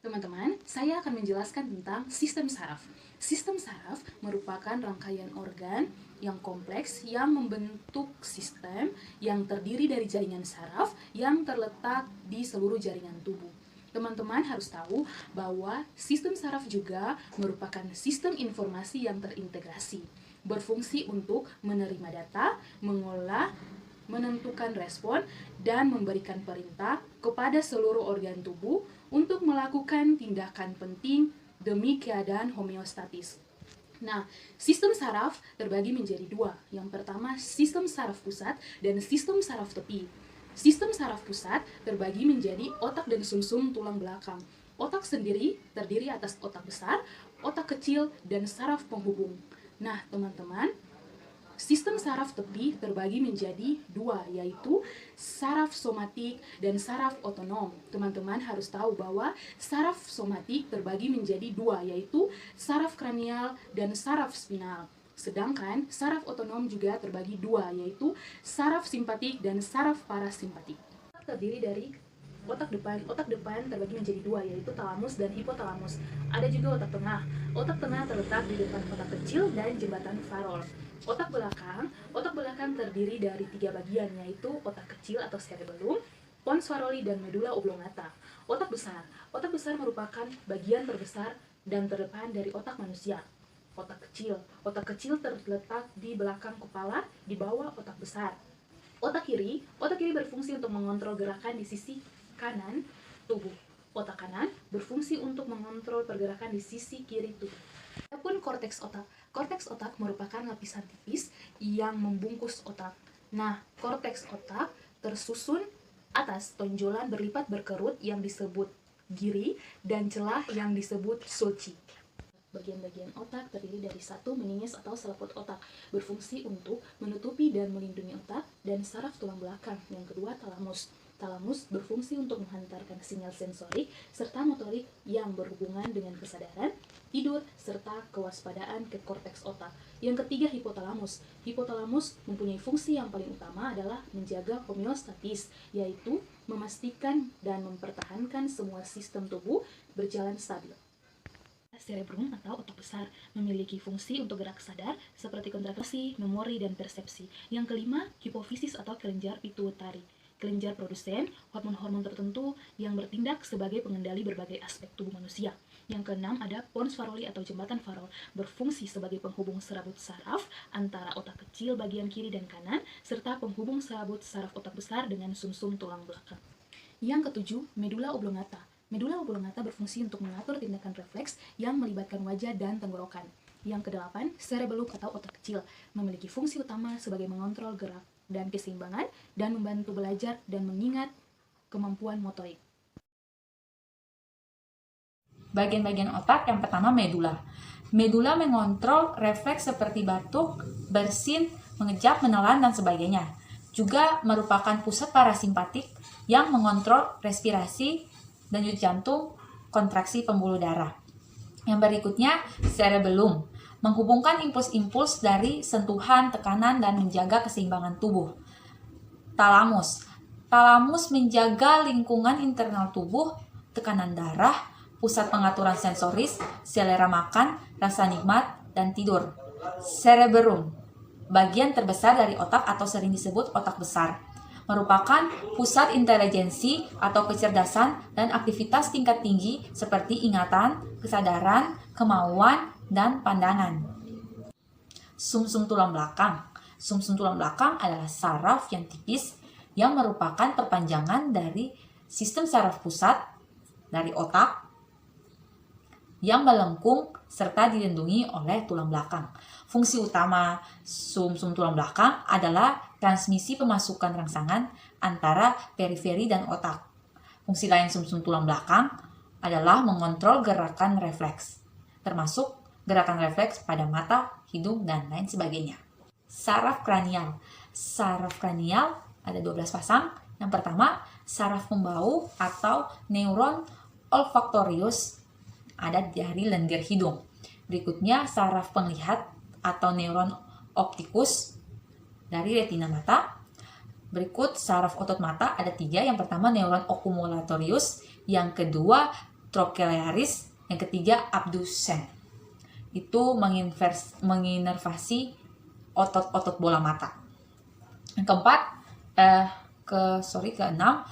Teman-teman, saya akan menjelaskan tentang sistem saraf. Sistem saraf merupakan rangkaian organ yang kompleks yang membentuk sistem yang terdiri dari jaringan saraf yang terletak di seluruh jaringan tubuh. Teman-teman harus tahu bahwa sistem saraf juga merupakan sistem informasi yang terintegrasi, berfungsi untuk menerima data, mengolah, menentukan respon, dan memberikan perintah kepada seluruh organ tubuh untuk melakukan tindakan penting demi keadaan homeostatis. Nah, sistem saraf terbagi menjadi dua. Yang pertama, sistem saraf pusat dan sistem saraf tepi. Sistem saraf pusat terbagi menjadi otak dan sumsum tulang belakang. Otak sendiri terdiri atas otak besar, otak kecil, dan saraf penghubung. Nah, teman-teman, sistem saraf tepi terbagi menjadi dua, yaitu saraf somatik dan saraf otonom. Teman-teman harus tahu bahwa saraf somatik terbagi menjadi dua, yaitu saraf kranial dan saraf spinal. Sedangkan saraf otonom juga terbagi dua, yaitu saraf simpatik dan saraf parasimpatik. Terdiri dari otak depan. Otak depan terbagi menjadi dua, yaitu talamus dan hipotalamus. Ada juga otak tengah. Otak tengah terletak di depan otak kecil dan jembatan Farol. Otak belakang terdiri dari tiga bagian, yaitu otak kecil atau cerebellum, pons faroli, dan medula oblongata. Otak besar merupakan bagian terbesar dan terdepan dari otak manusia. Otak kecil terletak di belakang kepala, di bawah otak besar. Otak kiri berfungsi untuk mengontrol gerakan di sisi kanan tubuh. Otak kanan berfungsi untuk mengontrol pergerakan di sisi kiri tubuh. Adapun korteks otak. Korteks otak merupakan lapisan tipis yang membungkus otak. Nah, korteks otak tersusun atas tonjolan berlipat berkerut yang disebut giri dan celah yang disebut sulci. Bagian-bagian otak terdiri dari satu meninges atau selaput otak, berfungsi untuk menutupi dan melindungi otak, dan saraf tulang belakang. Yang kedua, talamus. Talamus berfungsi untuk menghantarkan sinyal sensorik serta motorik yang berhubungan dengan kesadaran, tidur, serta kewaspadaan ke korteks otak. Yang ketiga, hipotalamus. Hipotalamus mempunyai fungsi yang paling utama adalah menjaga homeostatis, yaitu memastikan dan mempertahankan semua sistem tubuh berjalan stabil. Cerebrum atau otak besar memiliki fungsi untuk gerak sadar seperti kontraksi, memori, dan persepsi. Yang kelima, hipofisis atau kelenjar pituitari. Kelenjar produsen hormon-hormon tertentu yang bertindak sebagai pengendali berbagai aspek tubuh manusia. Yang keenam, ada pons faroli atau jembatan Farol, berfungsi sebagai penghubung serabut saraf antara otak kecil bagian kiri dan kanan, serta penghubung serabut saraf otak besar dengan sumsum tulang belakang. Yang ketujuh, medula oblongata. Medula oblongata berfungsi untuk mengatur tindakan refleks yang melibatkan wajah dan tenggorokan. Yang kedelapan, cerebellum atau otak kecil, memiliki fungsi utama sebagai mengontrol gerak dan keseimbangan, dan membantu belajar dan mengingat kemampuan motorik. Bagian-bagian otak yang pertama, medula. Medula mengontrol refleks seperti batuk, bersin, mengejap, menelan, dan sebagainya. Juga merupakan pusat parasimpatik yang mengontrol respirasi, denyut jantung, kontraksi pembuluh darah. Yang berikutnya, cerebellum, menghubungkan impuls-impuls dari sentuhan, tekanan, dan menjaga keseimbangan tubuh. Talamus. Talamus menjaga lingkungan internal tubuh, tekanan darah, pusat pengaturan sensoris, selera makan, rasa nikmat, dan tidur. Cerebrum, bagian terbesar dari otak atau sering disebut otak besar, merupakan pusat intelijensi atau kecerdasan dan aktivitas tingkat tinggi seperti ingatan, kesadaran, kemauan, dan pandangan. Sumsum tulang belakang. Sumsum tulang belakang adalah saraf yang tipis yang merupakan perpanjangan dari sistem saraf pusat dari otak yang melengkung serta dilindungi oleh tulang belakang. Fungsi utama sumsum tulang belakang adalah transmisi pemasukan rangsangan antara periferi dan otak. Fungsi lain sumsum tulang belakang adalah mengontrol gerakan refleks, termasuk gerakan refleks pada mata, hidung, dan lain sebagainya. Saraf kranial. Saraf kranial ada 12 pasang. Yang pertama, saraf pembau atau neuron olfaktorius ada dari lendir hidung. Berikutnya, saraf penglihat atau neuron optikus dari retina mata. Berikut saraf otot mata ada 3. Yang pertama neuron okumulatorius, yang kedua trochlearis, yang ketiga abducens. Itu menginervasi otot-otot bola mata. Yang keempat, keenam,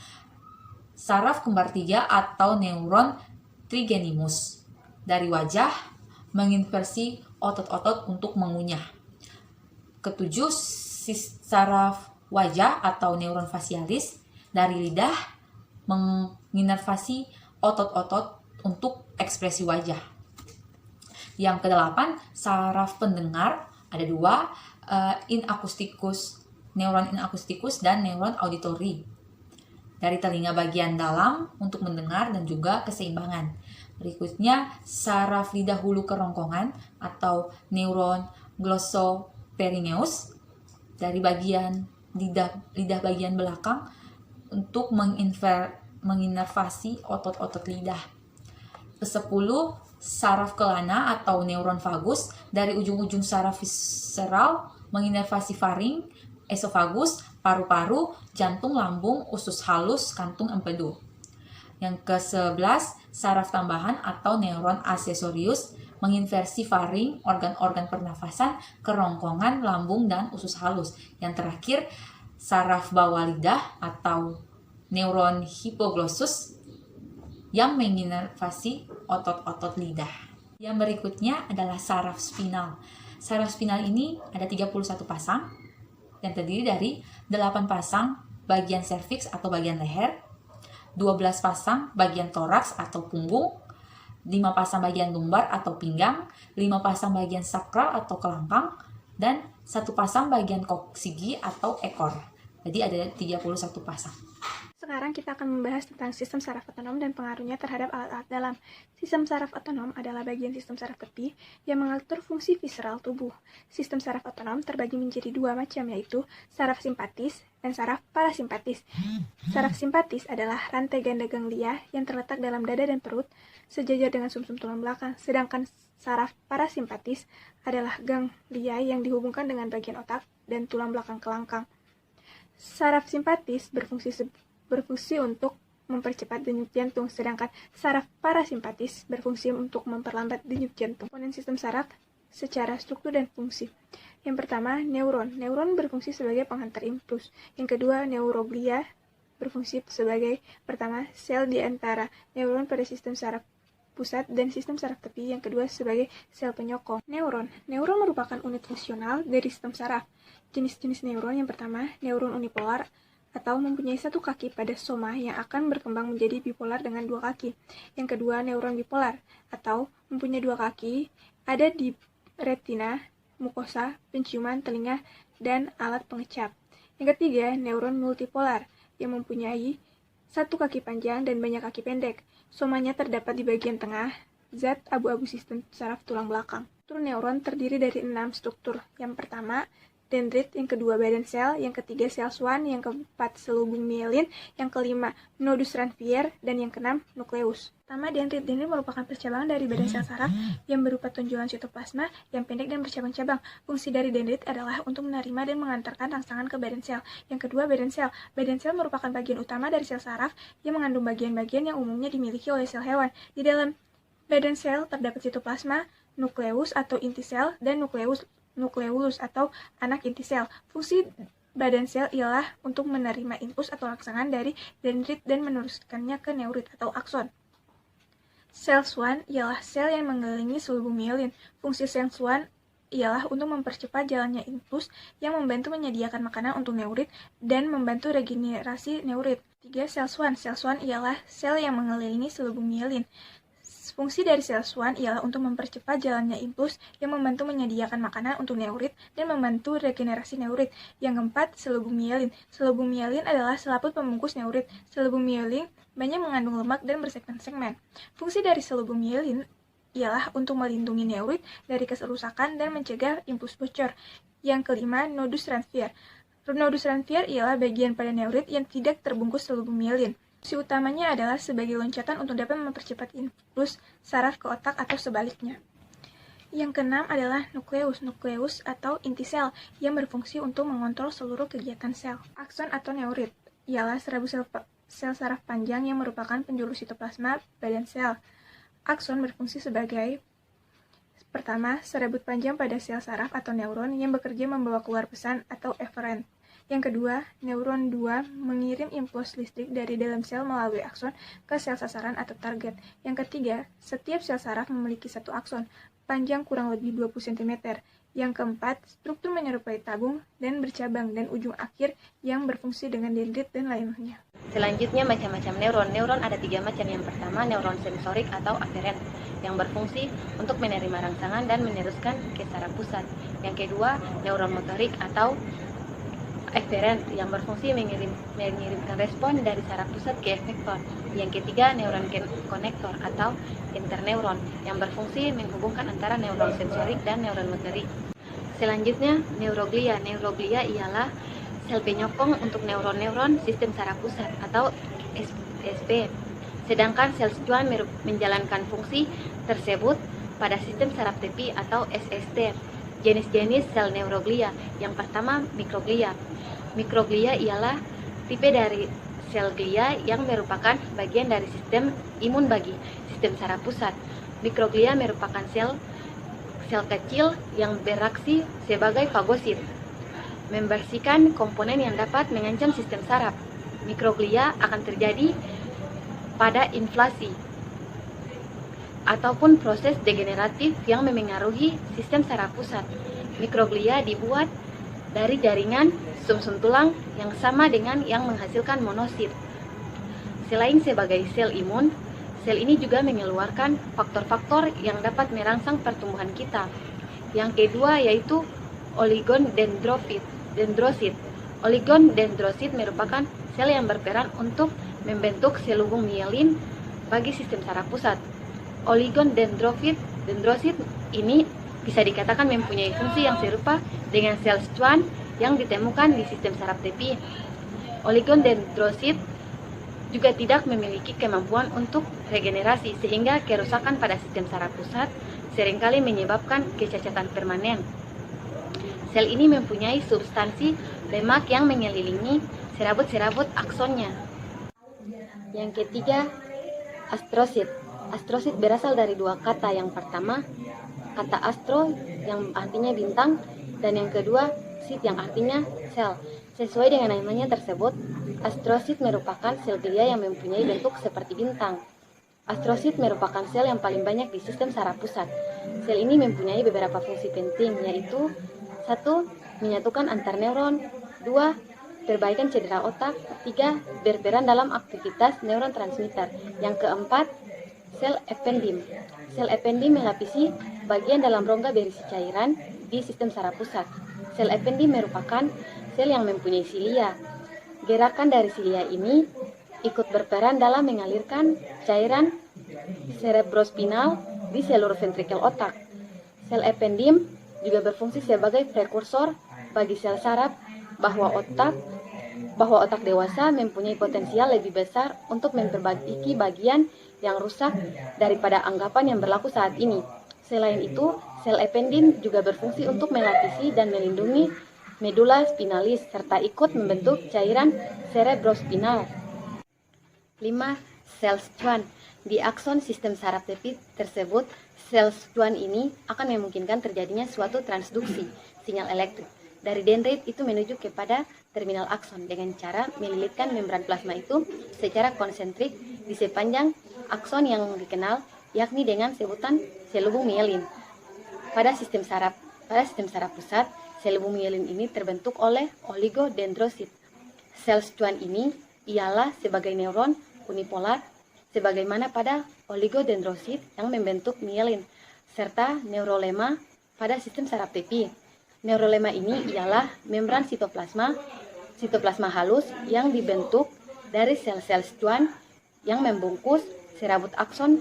saraf kembar 3 atau neuron trigenimus dari wajah menginversi otot-otot untuk mengunyah. Ketujuh, saraf wajah atau neuron facialis dari lidah menginervasi otot-otot untuk ekspresi wajah. Yang kedelapan, saraf pendengar ada 2, neuron inakusticus dan neuron auditori dari telinga bagian dalam untuk mendengar dan juga keseimbangan. Berikutnya, saraf lidah hulu kerongkongan atau neuron glossopharyngeus dari bagian lidah bagian belakang untuk menginervasi otot-otot lidah. Ke-10, saraf kelana atau neuron vagus dari ujung-ujung saraf visceral menginervasi faring, esofagus, paru-paru, jantung, lambung, usus halus, kantung, empedu. Yang ke-11, saraf tambahan atau neuron aksesorius menginversi faring, organ-organ pernafasan, kerongkongan, lambung, dan usus halus. Yang terakhir, saraf bawah lidah atau neuron hipoglossus yang menginervasi otot-otot lidah. Yang berikutnya adalah saraf spinal. Saraf spinal ini ada 31 pasang yang terdiri dari 8 pasang bagian serviks atau bagian leher, 12 pasang bagian toraks atau punggung, 5 pasang bagian lumbar atau pinggang, 5 pasang bagian sakral atau kelangkang, dan 1 pasang bagian koksigi atau ekor. Jadi ada 31 pasang. Sekarang kita akan membahas tentang sistem saraf otonom dan pengaruhnya terhadap alat-alat dalam. Sistem saraf otonom adalah bagian sistem saraf tepi yang mengatur fungsi visceral tubuh. Sistem saraf otonom terbagi menjadi 2 macam, yaitu saraf simpatis dan saraf parasimpatis. Saraf simpatis adalah rantai ganda ganglia yang terletak dalam dada dan perut sejajar dengan sumsum tulang belakang, sedangkan saraf parasimpatis adalah ganglia yang dihubungkan dengan bagian otak dan tulang belakang kelangkang. Saraf simpatis berfungsi untuk mempercepat denyut jantung, sedangkan saraf parasimpatis berfungsi untuk memperlambat denyut jantung. Komponen sistem saraf secara struktur dan fungsi. Yang pertama, neuron. Neuron berfungsi sebagai penghantar impuls. Yang kedua, neuroglia berfungsi sebagai pertama sel di antara neuron pada sistem saraf pusat dan sistem saraf tepi. Yang kedua sebagai sel penyokong. Neuron. Neuron merupakan unit fungsional dari sistem saraf. Jenis-jenis neuron yang pertama, neuron unipolar atau mempunyai 1 kaki pada soma yang akan berkembang menjadi bipolar dengan 2 kaki. Yang kedua, neuron bipolar atau mempunyai 2 kaki ada di retina, mukosa, penciuman, telinga, dan alat pengecap. Yang ketiga, neuron multipolar yang mempunyai 1 kaki panjang dan banyak kaki pendek. Somanya terdapat di bagian tengah, zat abu-abu sistem saraf tulang belakang. Struktur neuron terdiri dari 6 struktur. Yang pertama, dendrit, yang kedua badan sel, yang ketiga sel Schwann, yang keempat selubung mielin, yang kelima nodus Ranvier, dan yang keenam nukleus. Pertama, dendrit. Dendrit merupakan percabangan dari badan sel saraf yang berupa tonjolan sitoplasma yang pendek dan bercabang-cabang. Fungsi dari dendrit adalah untuk menerima dan mengantarkan rangsangan ke badan sel. Yang kedua, badan sel. Badan sel merupakan bagian utama dari sel saraf yang mengandung bagian-bagian yang umumnya dimiliki oleh sel hewan. Di dalam badan sel terdapat sitoplasma, nukleus atau inti sel, dan nukleolus atau anak inti sel. Fungsi badan sel ialah untuk menerima impuls atau rangsangan dari dendrit dan meneruskannya ke neurit atau akson. Sel Schwann ialah sel yang mengelilingi selubung mielin. Fungsi sel Schwann ialah untuk mempercepat jalannya impuls yang membantu menyediakan makanan untuk neurit dan membantu regenerasi neurit. 3. Sel Schwann. Sel Schwann ialah sel yang mengelilingi selubung mielin. Fungsi dari sel Schwann ialah untuk mempercepat jalannya impuls yang membantu menyediakan makanan untuk neurit dan membantu regenerasi neurit. Yang keempat, selubung mielin. Selubung mielin adalah selaput pembungkus neurit. Selubung mielin banyak mengandung lemak dan bersegmen-segmen. Fungsi dari selubung mielin ialah untuk melindungi neurit dari kerusakan dan mencegah impuls bocor. Yang kelima, nodus Ranvier. Nodus Ranvier ialah bagian pada neurit yang tidak terbungkus selubung mielin. Fungsi utamanya adalah sebagai loncatan untuk dapat mempercepat impuls saraf ke otak atau sebaliknya. Yang keenam adalah nukleus. Nukleus atau inti sel yang berfungsi untuk mengontrol seluruh kegiatan sel. Akson atau neurit ialah serabut sel sel saraf panjang yang merupakan penjuru sitoplasma badan sel. Akson berfungsi sebagai pertama, serabut panjang pada sel saraf atau neuron yang bekerja membawa keluar pesan atau efferent. Yang kedua, neuron 2 mengirim impuls listrik dari dalam sel melalui akson ke sel sasaran atau target. Yang ketiga, setiap sel saraf memiliki satu akson, panjang kurang lebih 20 cm. Yang keempat, struktur menyerupai tabung dan bercabang dan ujung akhir yang berfungsi dengan dendrit dan lainnya. Selanjutnya macam-macam neuron. Neuron ada 3 macam. Yang pertama, neuron sensorik atau aferent yang berfungsi untuk menerima rangsangan dan meneruskan ke saraf pusat. Yang kedua, neuron motorik atau efferent yang berfungsi mengirimkan respon dari saraf pusat ke efektor. Yang ketiga, neuron konektor atau interneuron yang berfungsi menghubungkan antara neuron sensorik dan neuron motorik. Selanjutnya, neuroglia. Neuroglia ialah sel penyokong untuk neuron-neuron sistem saraf pusat atau SP. Sedangkan sel Schwann menjalankan fungsi tersebut pada sistem saraf tepi atau SST. Jenis-jenis sel neuroglia. Yang pertama, mikroglia. Mikroglia ialah tipe dari sel glia yang merupakan bagian dari sistem imun bagi sistem saraf pusat. Mikroglia merupakan sel kecil yang beraksi sebagai fagosit, membersihkan komponen yang dapat mengancam sistem saraf. Mikroglia akan terjadi pada inflasi ataupun proses degeneratif yang memengaruhi sistem saraf pusat. Mikroglia dibuat dari jaringan sumsum tulang yang sama dengan yang menghasilkan monosit. Selain sebagai sel imun, sel ini juga mengeluarkan faktor-faktor yang dapat merangsang pertumbuhan kita. Yang kedua yaitu oligodendrosit. Oligodendrosit merupakan sel yang berperan untuk membentuk selubung mielin bagi sistem saraf pusat. Oligodendrosit ini bisa dikatakan mempunyai fungsi yang serupa dengan sel Schwann yang ditemukan di sistem saraf tepi. Oligodendrosit juga tidak memiliki kemampuan untuk regenerasi sehingga kerusakan pada sistem saraf pusat seringkali menyebabkan kecacatan permanen. Sel ini mempunyai substansi lemak yang mengelilingi serabut-serabut aksonnya. Yang ketiga, astrosit. Astrosit berasal dari dua kata. Yang pertama, kata astro yang artinya bintang, dan yang kedua, sit yang artinya sel. Sesuai dengan namanya tersebut, astrosit merupakan sel glia yang mempunyai bentuk seperti bintang. Astrosit merupakan sel yang paling banyak di sistem saraf pusat. Sel ini mempunyai beberapa fungsi penting, yaitu 1. Menyatukan antar neuron, 2. Perbaikan cedera otak, 3. Berperan dalam aktivitas neurotransmitter. Yang keempat, sel ependim. Sel ependim melapisi bagian dalam rongga berisi cairan di sistem saraf pusat. Sel ependim merupakan sel yang mempunyai silia. Gerakan dari silia ini ikut berperan dalam mengalirkan cairan cerebrospinal di seluruh ventrikel otak. Sel ependim juga berfungsi sebagai prekursor bagi sel saraf bahwa otak dewasa mempunyai potensial lebih besar untuk memperbaiki bagian yang rusak daripada anggapan yang berlaku saat ini. Selain itu, sel ependim juga berfungsi untuk melapisi dan melindungi medula spinalis serta ikut membentuk cairan cerebrospinal. 5. Sel Schwann. Di akson sistem saraf tepi tersebut, sel Schwann ini akan memungkinkan terjadinya suatu transduksi sinyal elektrik dari dendrit itu menuju kepada terminal akson dengan cara melilitkan membran plasma itu secara konsentrik di sepanjang akson yang dikenal yakni dengan sebutan selubung mielin. Pada sistem saraf pusat, selubung mielin ini terbentuk oleh oligodendrosit. Sel Schwann ini ialah sebagai neuron unipolar sebagaimana pada oligodendrosit yang membentuk mielin serta neurolema pada sistem saraf tepi. Neurolema ini ialah membran sitoplasma halus yang dibentuk dari sel-sel Schwann yang membungkus serabut akson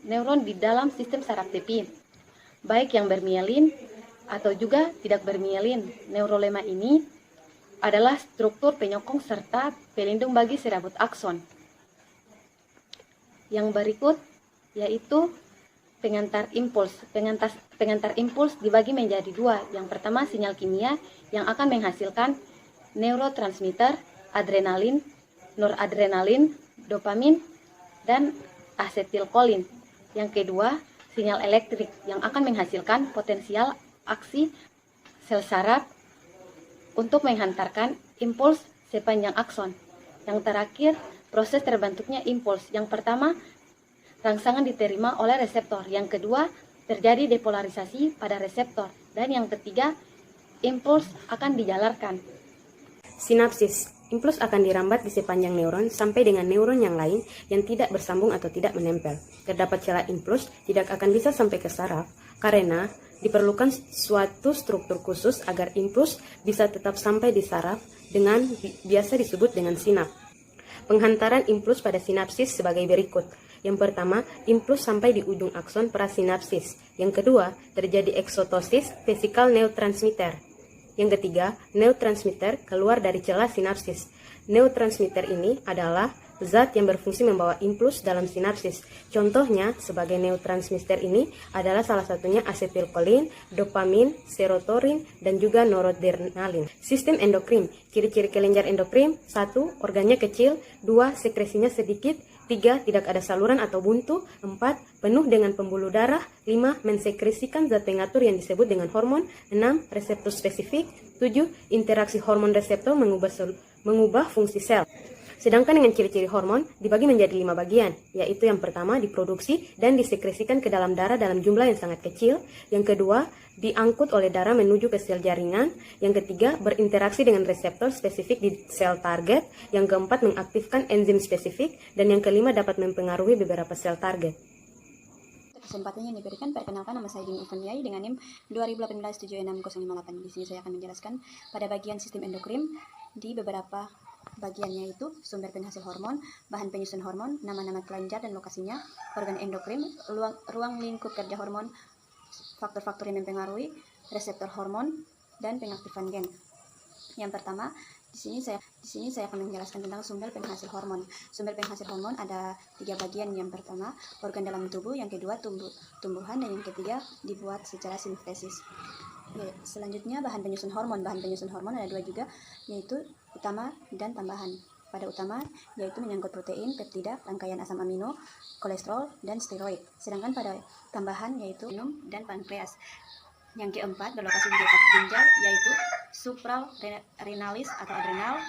neuron di dalam sistem saraf tepi, baik yang bermielin atau juga tidak bermielin. Neurolema ini adalah struktur penyokong serta pelindung bagi serabut akson. Yang berikut yaitu pengantar impuls. Pengantar impuls dibagi menjadi dua. Yang pertama, sinyal kimia yang akan menghasilkan neurotransmitter adrenalin noradrenalin, dopamin, dan asetilkolin. Yang kedua, sinyal elektrik yang akan menghasilkan potensial aksi sel saraf untuk menghantarkan impuls sepanjang akson. Yang terakhir, proses terbentuknya impuls. Yang pertama, rangsangan diterima oleh reseptor. Yang kedua, terjadi depolarisasi pada reseptor. Dan yang ketiga, impuls akan dijalarkan. Sinapsis. Impuls akan dirambat di sepanjang neuron sampai dengan neuron yang lain yang tidak bersambung atau tidak menempel. Terdapat celah impuls tidak akan bisa sampai ke saraf karena diperlukan suatu struktur khusus agar impuls bisa tetap sampai di saraf dengan biasa disebut dengan sinap. Penghantaran impuls pada sinapsis sebagai berikut. Yang pertama, impuls sampai di ujung akson prasinapsis. Yang kedua, terjadi eksotosis vesikal neurotransmitter. Yang ketiga, neurotransmitter keluar dari celah sinapsis. Neurotransmitter ini adalah zat yang berfungsi membawa impuls dalam sinapsis. Contohnya, sebagai neurotransmitter ini adalah salah satunya asetilkolin, dopamin, serotonin, dan juga noradrenalin. Sistem endokrin. Ciri-ciri kelenjar endokrin: 1. Organnya kecil. 2. Sekresinya sedikit. 3. Tidak ada saluran atau buntu. 4. Penuh dengan pembuluh darah. 5. Mensekresikan zat pengatur yang disebut dengan hormon. 6. Reseptor spesifik. 7. Interaksi hormon reseptor mengubah fungsi sel. Sedangkan dengan ciri-ciri hormon dibagi menjadi 5 bagian, yaitu yang pertama diproduksi dan disekresikan ke dalam darah dalam jumlah yang sangat kecil. Yang kedua, diangkut oleh darah menuju ke sel jaringan. Yang ketiga, berinteraksi dengan reseptor spesifik di sel target. Yang keempat, mengaktifkan enzim spesifik. Dan yang kelima, dapat mempengaruhi beberapa sel target. Kesempatan yang diberikan, perkenalkan, nama saya Dini Ivaniai dengan NIM 2018-76058. Di sini saya akan menjelaskan pada bagian sistem endokrin di beberapa bagiannya, yaitu sumber penghasil hormon, bahan penyusun hormon, nama-nama kelenjar dan lokasinya, organ endokrin, ruang lingkup kerja hormon, faktor-faktor yang mempengaruhi reseptor hormon, dan pengaktifan gen. Yang pertama, di sini saya akan menjelaskan tentang sumber penghasil hormon. Sumber penghasil hormon ada 3 bagian. Yang pertama, organ dalam tubuh. Yang kedua, tumbuhan. Dan yang ketiga, dibuat secara sintesis. Ya, selanjutnya, bahan penyusun hormon. Bahan penyusun hormon ada 2 juga, yaitu utama dan tambahan. Pada utama, yaitu menyangkut protein, peptida, rangkaian asam amino, kolesterol, dan steroid. Sedangkan pada tambahan, yaitu minum dan pankreas. Yang keempat, berlokasi di dekat ginjal, yaitu suprarenalis atau adrenal.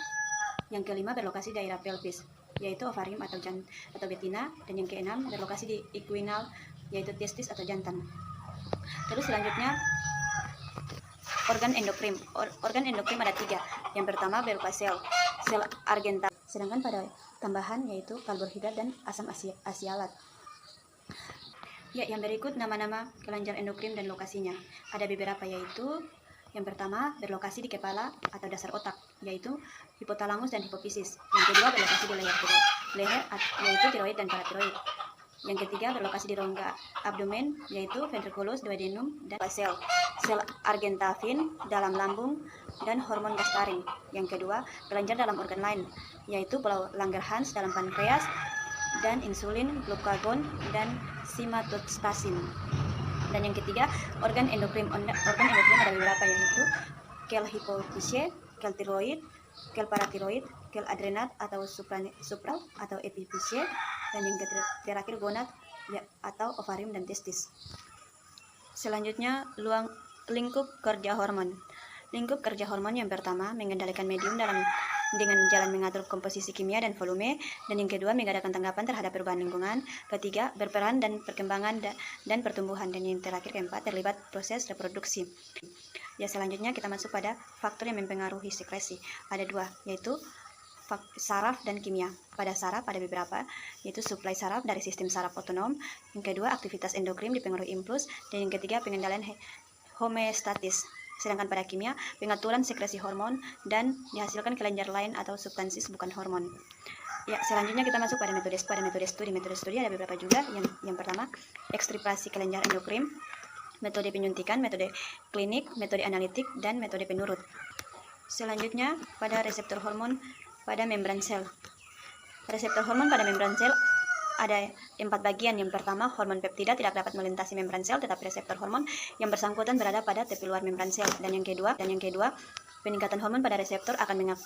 Yang kelima, berlokasi di daerah pelvis, yaitu ovarium atau betina. Dan yang keenam, berlokasi di inguinal, yaitu testis atau jantan. Terus selanjutnya, organ endokrin. Organ endokrin ada 3. Yang pertama berupa sel argentat. Sedangkan pada tambahan yaitu karbohidrat dan asam asialat. Ya, yang berikut nama-nama kelenjar endokrin dan lokasinya. Ada beberapa, yaitu yang pertama berlokasi di kepala atau dasar otak, yaitu hipotalamus dan hipofisis. Yang kedua berlokasi di leher yaitu tiroid dan paratiroid. Yang ketiga berlokasi di rongga abdomen, yaitu ventriculus, duodenum, dan sel argentavin dalam lambung dan hormon gastrin. Yang kedua, kelenjar dalam organ lain, yaitu pulau Langerhans dalam pankreas, dan insulin, glukagon, dan somatostatin. Dan yang ketiga, organ endokrin. Organ endokrin ada beberapa, yaitu kel hipofise, kel tiroid, kel paratiroid, kel adrenat atau supral atau epifise, dan yang terakhir gonad atau ovarium dan testis. Selanjutnya, lingkup kerja hormon. Lingkup kerja hormon yang pertama mengendalikan medium dengan jalan mengatur komposisi kimia dan volume, dan yang kedua mengadakan tanggapan terhadap perubahan lingkungan. Ketiga, berperan dan perkembangan dan pertumbuhan, dan yang terakhir keempat, terlibat proses reproduksi. Ya, selanjutnya kita masuk pada faktor yang mempengaruhi sekresi. Ada 2, yaitu saraf dan kimia. Pada saraf ada beberapa, yaitu suplai saraf dari sistem saraf otonom. Yang kedua, aktivitas endokrin dipengaruhi impuls, dan yang ketiga, pengendalian homeostatis. Sedangkan pada kimia, pengaturan sekresi hormon dan dihasilkan kelenjar lain atau substansis bukan hormon. Ya, selanjutnya kita masuk pada metode studi. Metode studi ada beberapa juga. Yang pertama, ekstripasi kelenjar endokrin, metode penyuntikan, metode klinik, metode analitik, dan metode penurut. Selanjutnya, pada reseptor hormon pada membran sel. Reseptor hormon pada membran sel ada 4 bagian. Yang pertama, hormon peptida tidak dapat melintasi membran sel, tetapi reseptor hormon yang bersangkutan berada pada tepi luar membran sel. Dan yang kedua, peningkatan hormon pada reseptor akan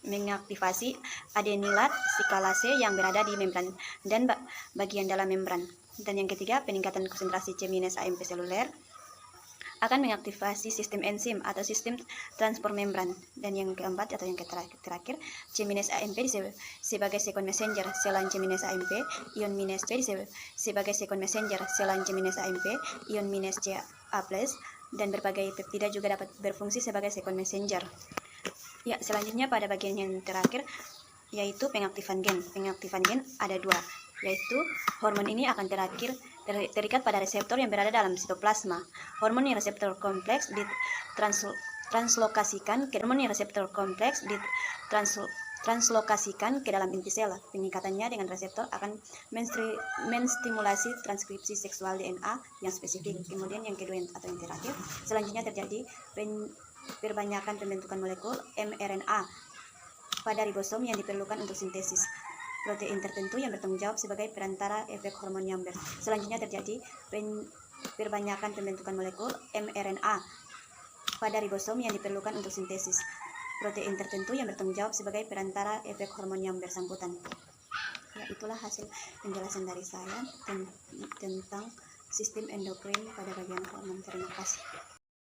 mengaktifasi adenilat sikalase yang berada di membran dan bagian dalam membran. Dan yang ketiga, peningkatan konsentrasi C-AMP seluler akan mengaktifasi sistem enzim atau sistem transport membran. Dan yang keempat atau yang terakhir, C-AMP sebagai second messenger selain C-AMP, ion -P sebagai second messenger selain C-AMP, ion -Ca+, dan berbagai peptida juga dapat berfungsi sebagai second messenger. Ya, selanjutnya pada bagian yang terakhir yaitu pengaktifan gen. Pengaktifan gen ada 2, yaitu hormon ini akan terikat pada reseptor yang berada dalam sitoplasma. Hormon yang reseptor kompleks ditranslokasikan ke dalam inti sel. Pengikatannya dengan reseptor akan menstimulasi transkripsi seksual DNA yang spesifik. Kemudian yang kedua atau yang terakhir, selanjutnya terjadi perbanyakan pembentukan molekul mRNA pada ribosom yang diperlukan untuk sintesis protein tertentu yang bertanggung jawab sebagai perantara efek hormon Nyamber. Selanjutnya terjadi perbanyakan pembentukan molekul mRNA pada ribosom yang diperlukan untuk sintesis protein tertentu yang bertanggung jawab sebagai perantara efek hormon yang bersangkutan. Ya, itulah hasil penjelasan dari saya tentang sistem endokrin pada bagian hormon. Terima kasih.